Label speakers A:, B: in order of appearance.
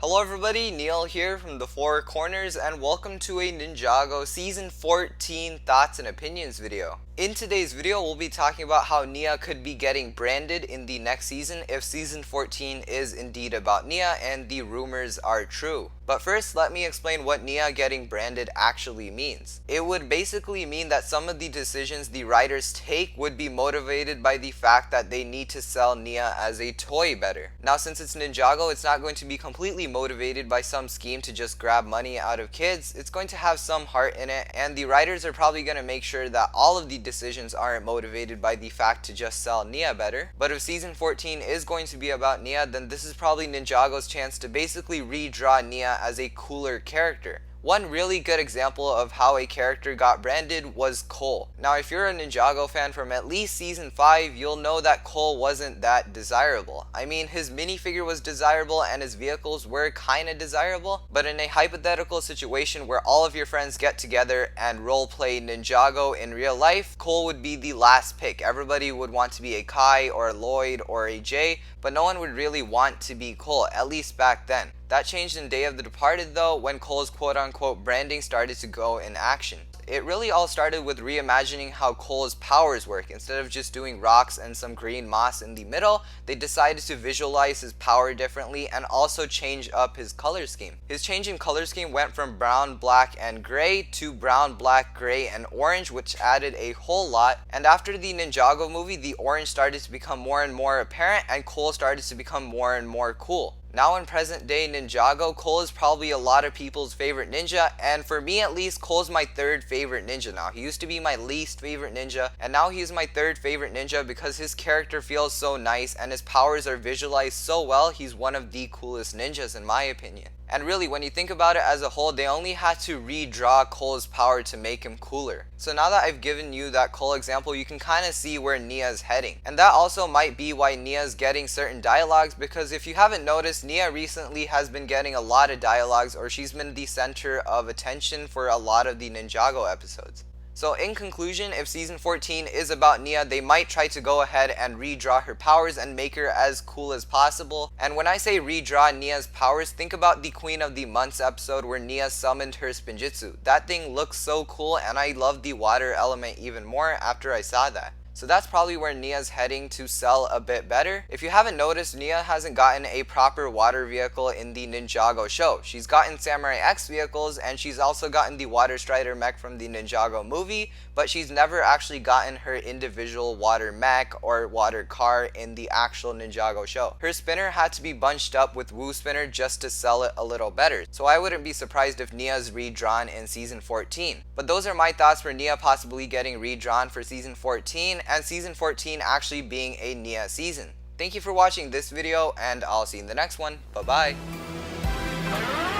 A: Hello everybody, Neil here from the Four Corners and welcome to a Ninjago Season 14 Thoughts and Opinions video. In today's video, we'll be talking about how Nia could be getting branded in the next season if Season 14 is indeed about Nia and the rumors are true. But first, let me explain what Nia getting branded actually means. It would basically mean that some of the decisions the writers take would be motivated by the fact that they need to sell Nia as a toy better. Now, since it's Ninjago, it's not going to be completely motivated by some scheme to just grab money out of kids. It's going to have some heart in it, and the writers are probably going to make sure that all of the decisions aren't motivated by the fact to just sell Nia better. But if Season 14 is going to be about Nia, then this is probably Ninjago's chance to basically redraw Nia as a cooler character. One really good example of how a character got branded was Cole. Now, if you're a Ninjago fan from at least Season 5, you'll know that Cole wasn't that desirable. I mean, his minifigure was desirable and his vehicles were kinda desirable, but in a hypothetical situation where all of your friends get together and roleplay Ninjago in real life, Cole would be the last pick. Everybody would want to be a Kai or a Lloyd or a Jay, but no one would really want to be Cole, at least back then. That changed in Day of the Departed though, when Cole's quote-unquote branding started to go in action. It really all started with reimagining how Cole's powers work. Instead of just doing rocks and some green moss in the middle, they decided to visualize his power differently and also change up his color scheme. His change in color scheme went from brown, black, and gray to brown, black, gray, and orange, which added a whole lot. And after the Ninjago movie, the orange started to become more and more apparent and Cole started to become more and more cool. Now in present day Ninjago, Cole is probably a lot of people's favorite ninja, and for me at least, Cole's my third favorite ninja now. He used to be my least favorite ninja, and now he's my third favorite ninja because his character feels so nice and his powers are visualized so well. He's one of the coolest ninjas in my opinion. And really, when you think about it as a whole, they only had to redraw Cole's power to make him cooler. So now that I've given you that Cole example, you can kind of see where Nia's heading. And that also might be why Nia's getting certain dialogues, because if you haven't noticed, Nia recently has been getting a lot of dialogues, or she's been the center of attention for a lot of the Ninjago episodes. So in conclusion, if Season 14 is about Nia, they might try to go ahead and redraw her powers and make her as cool as possible. And when I say redraw Nia's powers, think about the Queen of the Months episode where Nia summoned her Spinjitzu. That thing looks so cool, and I love the water element even more after I saw that. So that's probably where Nia's heading to sell a bit better. If you haven't noticed, Nia hasn't gotten a proper water vehicle in the Ninjago show. She's gotten Samurai X vehicles, and she's also gotten the Water Strider mech from the Ninjago movie, but she's never actually gotten her individual water mech or water car in the actual Ninjago show. Her spinner had to be bunched up with Wu Spinner just to sell it a little better. So I wouldn't be surprised if Nia's redrawn in Season 14. But those are my thoughts for Nia possibly getting redrawn for Season 14, and Season 14 actually being a Nia season. Thank you for watching this video, and I'll see you in the next one. Bye bye.